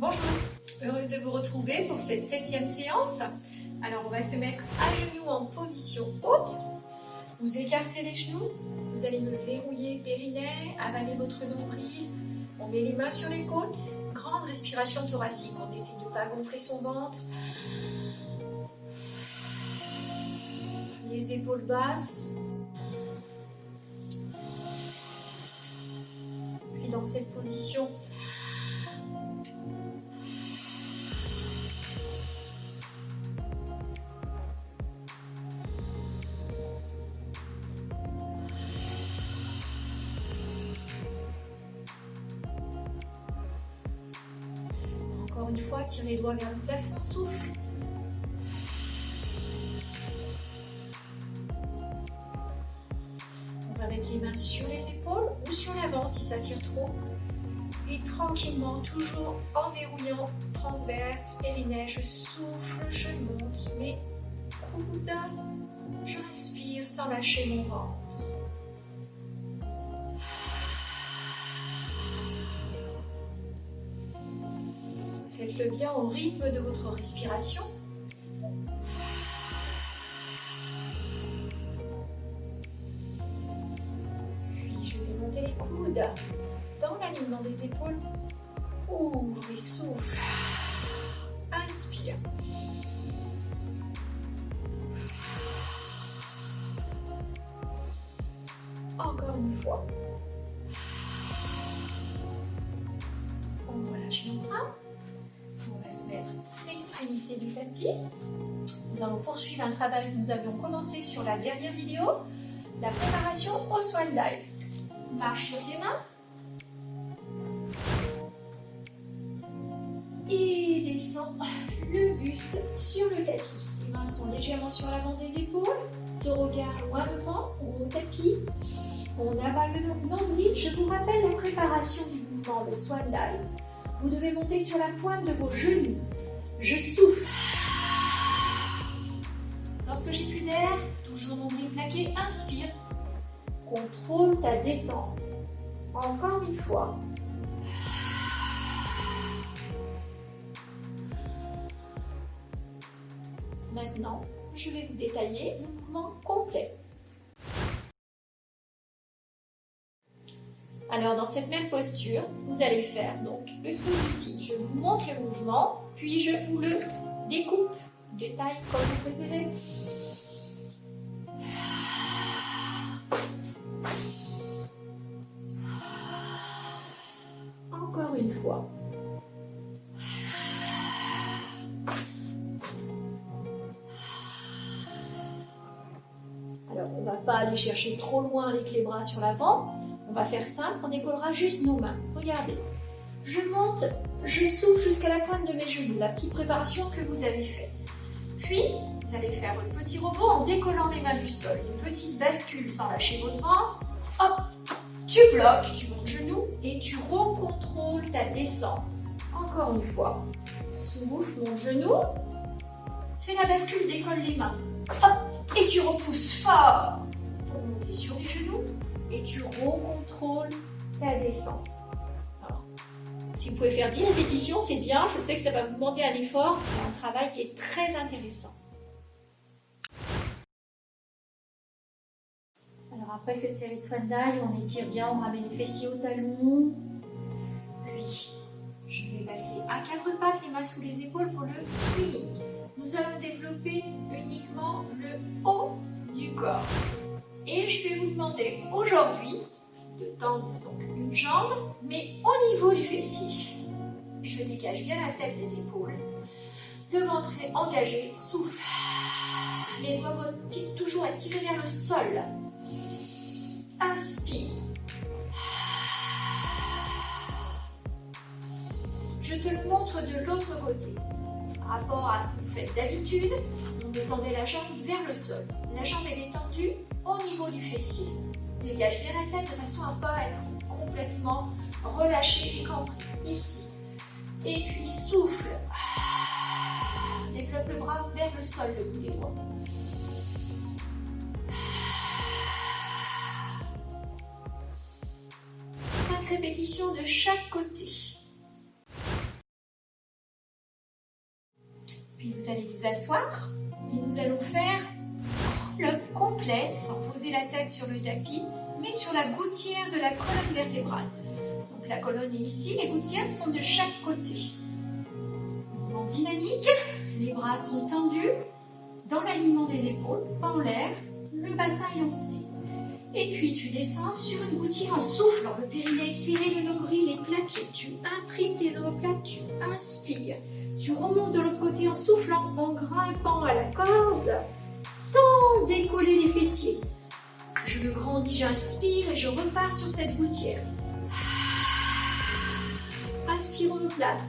Bonjour, heureuse de vous retrouver pour cette 7e séance. Alors on va se mettre à genoux en position haute. Vous écartez les genoux, vous allez me verrouiller périnée, avaler votre nombril. On met les mains sur les côtes, grande respiration thoracique, on essaie de ne pas gonfler son ventre. Les épaules basses. Puis dans cette position, encore une fois, tire les doigts vers le plafond, souffle. On va mettre les mains sur les épaules ou sur l'avant si ça tire trop. Et tranquillement, toujours en verrouillant, transverse, périnée, je souffle, je monte mes coudes, j'inspire sans lâcher mon ventre. Faites-le bien au rythme de votre respiration. Puis je vais monter les coudes dans l'alignement des épaules. Ouvre et souffle. Inspire. Encore une fois. On relâche nos bras. On va se mettre à l'extrémité du tapis. Nous allons poursuivre un travail que nous avions commencé sur la dernière vidéo, la préparation au swan dive. Marche sur tes mains. Et descend le buste sur le tapis. Les mains sont légèrement sur l'avant des épaules. Ton regard loin devant ou au tapis. On avale le nombril. Je vous rappelle la préparation du mouvement, le swan dive. Vous devez monter sur la pointe de vos genoux. Je souffle. Lorsque j'ai plus d'air, toujours nombril plaqué, inspire. Contrôle ta descente. Encore une fois. Maintenant, je vais vous détailler le mouvement complet. Alors, dans cette même posture, vous allez faire donc le saut du cygne. Je vous montre le mouvement, puis je vous le découpe, détaille comme vous préférez. Encore une fois. Alors, on ne va pas aller chercher trop loin avec les bras sur l'avant. On va faire simple, on décollera juste nos mains. Regardez, je monte, je souffle jusqu'à la pointe de mes genoux, la petite préparation que vous avez faite. Puis, vous allez faire votre petit robot en décollant les mains du sol. Une petite bascule sans lâcher votre ventre. Hop, tu bloques, tu montes genou et tu recontrôles ta descente. Encore une fois, souffle, monte genou. Fais la bascule, décolle les mains. Hop, et tu repousses fort pour monter sur les genoux. Et tu recontrôles ta descente. Alors, si vous pouvez faire 10 répétitions, c'est bien. Je sais que ça va vous demander un effort. C'est un travail qui est très intéressant. Alors après cette série de swan dive, on étire bien, on ramène les fessiers au talon. Puis, je vais passer à 4 pattes, les mains sous les épaules pour le swing. Nous allons développer uniquement le haut du corps. Et je vais vous demander aujourd'hui de tendre donc une jambe, mais au niveau du fessier. Je dégage bien la tête des épaules. Le ventre est engagé, souffle. Les doigts motivent toujours à tirer vers le sol. Inspire. Je te le montre de l'autre côté. Par rapport à ce que vous faites d'habitude, vous détendez la jambe vers le sol. La jambe est détendue au niveau du fessier. Dégage bien la tête de façon à ne pas être complètement relâché et compris. Ici. Et puis souffle. Développe le bras vers le sol, le bout des doigts. 5 répétitions de chaque côté. Puis vous allez vous asseoir et nous allons faire le complet sans poser la tête sur le tapis, mais sur la gouttière de la colonne vertébrale. Donc la colonne est ici, les gouttières sont de chaque côté. Mouvement dynamique, les bras sont tendus dans l'alignement des épaules, pas en l'air, le bassin est lancé. Et puis tu descends sur une gouttière en soufflant, le périnée est serré, le nombril est plaqué. Tu imprimes tes omoplates, tu inspires. Tu remontes de l'autre côté en soufflant, en grimpant à la corde, sans décoller les fessiers. Je me grandis, j'inspire et je repars sur cette gouttière. Inspire omoplate.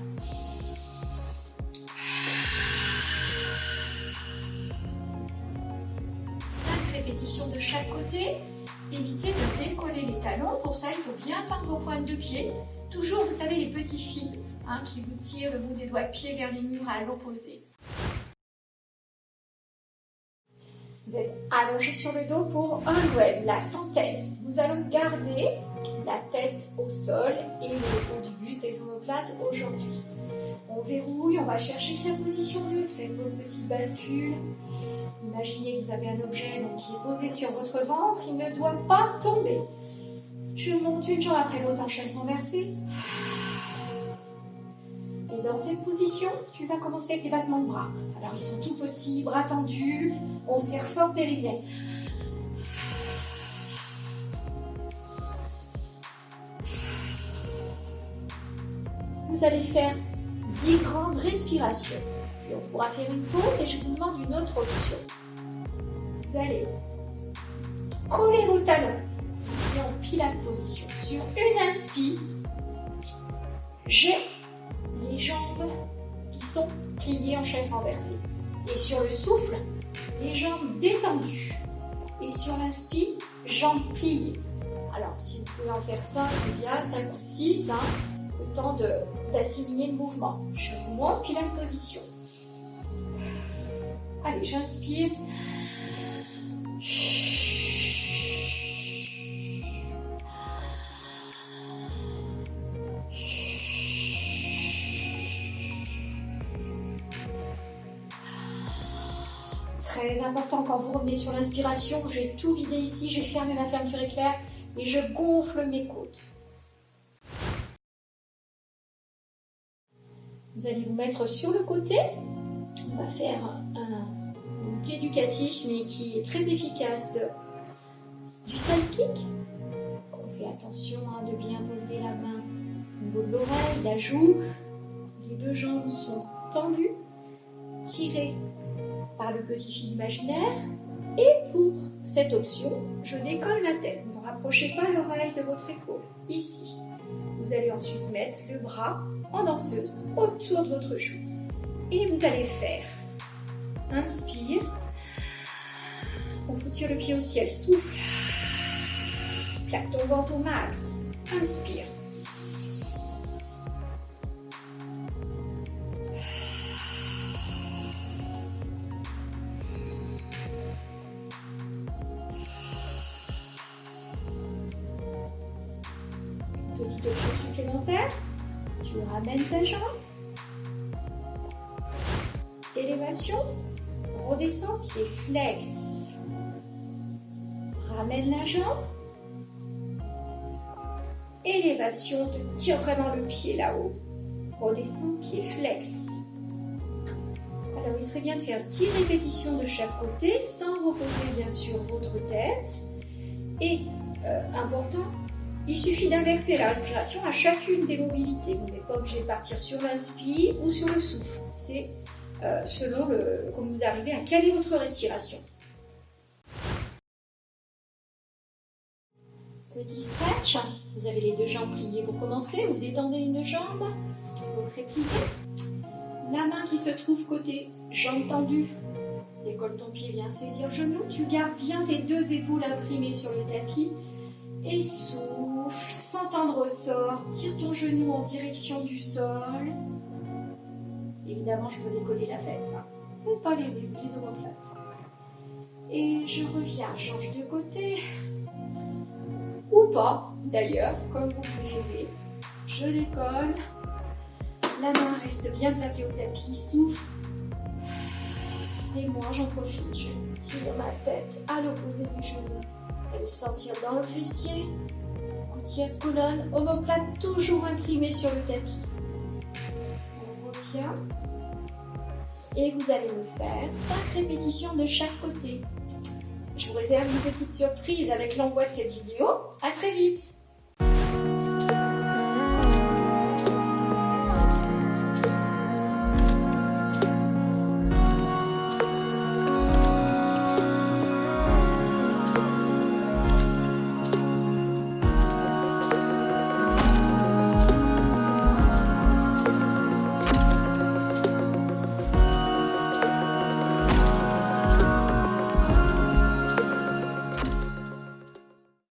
Répétition de chaque côté. Évitez de décoller les talons. Pour ça, il faut bien tendre vos pointes de pied. Toujours, vous savez, les petits fils qui vous tirent le bout des doigts de pied vers les murs à l'opposé. Vous êtes allongé sur le dos pour 100, la centaine. Nous allons garder la tête au sol et le haut du buste des omoplates aujourd'hui. On verrouille, on va chercher sa position neutre. Faites vos petites bascules. Imaginez que vous avez un objet qui est posé sur votre ventre, il ne doit pas tomber. Je monte une jambe après l'autre en chaise renversée. Et dans cette position, tu vas commencer avec les battements de bras. Alors ils sont tout petits, bras tendus, on serre fort périnée. Vous allez faire 10 grandes respirations. Puis on pourra faire une pause et je vous demande une autre option. Vous allez coller vos talons et en pilate position. Sur une inspire, j'ai les jambes qui sont pliées en chaise renversée. Et sur le souffle, les jambes détendues. Et sur l'inspire, jambes pliées. Alors, si vous pouvez en faire 5, c'est bien, 5 ou 6, le temps d'assimiler le mouvement. Je vous montre pilate position. Allez, j'inspire. Très important quand vous revenez sur l'inspiration, j'ai tout vidé ici, j'ai fermé ma fermeture éclair et je gonfle mes côtes. Vous allez vous mettre sur le côté. On va faire un outil éducatif mais qui est très efficace du side kick. On fait attention de bien poser la main au niveau de l'oreille, la joue. Les deux jambes sont tendues, tirées par le petit fil imaginaire. Et pour cette option, je décolle la tête. Ne rapprochez pas l'oreille de votre épaule. Ici. Vous allez ensuite mettre le bras en danseuse autour de votre joue. Et vous allez faire inspire. On vous tire le pied au ciel. Souffle. Plaque ton ventre au max. Inspire. Petite option supplémentaire. Tu ramènes ta jambe. Élévation. Redescends, pied flex. Ramène la jambe. Élévation, tu tires vraiment le pied là-haut. Redescends, pied flex. Alors, il serait bien de faire 10 répétitions de chaque côté, sans reposer bien sûr votre tête. Et, important, il suffit d'inverser la respiration à chacune des mobilités. Vous n'êtes pas obligé de partir sur l'inspire ou sur le souffle. C'est selon comme vous arrivez à caler votre respiration. Petit stretch, vous avez les deux jambes pliées pour commencer, vous détendez une jambe, l'autre est pliée. La main qui se trouve côté jambe tendue, décolle ton pied, viens saisir le genou, tu gardes bien tes deux épaules imprimées sur le tapis et souffle, sans tendre ressort, tire ton genou en direction du sol. Évidemment, je peux décoller la fesse, mais pas les omoplates. Et je reviens, change de côté. Ou pas, d'ailleurs, comme vous préférez. Je décolle. La main reste bien plaquée au tapis, souffle. Et moi, j'en profite, je tire ma tête à l'opposé du genou. Vous allez sentir dans le fessier, gouttière de colonne, omoplate toujours imprimée sur le tapis. On retient. Et vous allez me faire 5 répétitions de chaque côté. Je vous réserve une petite surprise avec l'envoi de cette vidéo. À très vite!